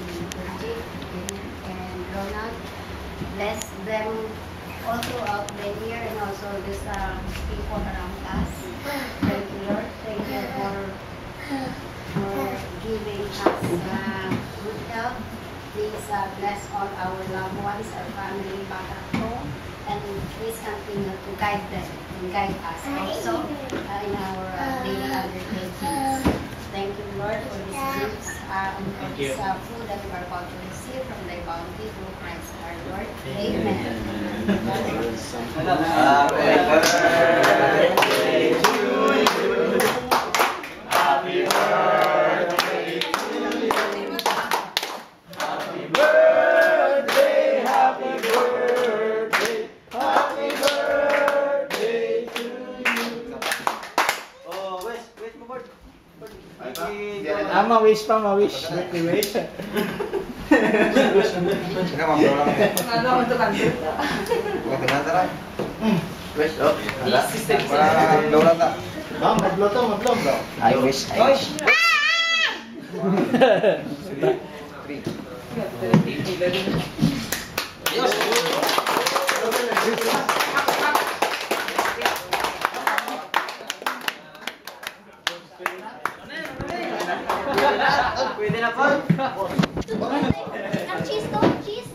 si Bridget and Ronald. Bless them all throughout the year and also these people around us. Thank you, Lord. Thank you for giving us good health. Please bless all our loved ones, our family back at home, and please continue to guide them and guide us also in our daily undertakings. Thank you, Lord, for these gifts and for this food that we are about to receive from thy bounty through Christ our Lord. Amen. Happy birthday to you. Happy birthday to you. Happy birthday, happy birthday, happy birthday to you. Oh, wish mo, Bord. Ma-wish pa, ma-wish. Wish. Ano ako ito kanto? Wish, oh. Parang daw lang ta. Maglong. I wish. Pwede na po. Cheese to, cheese.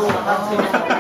Ano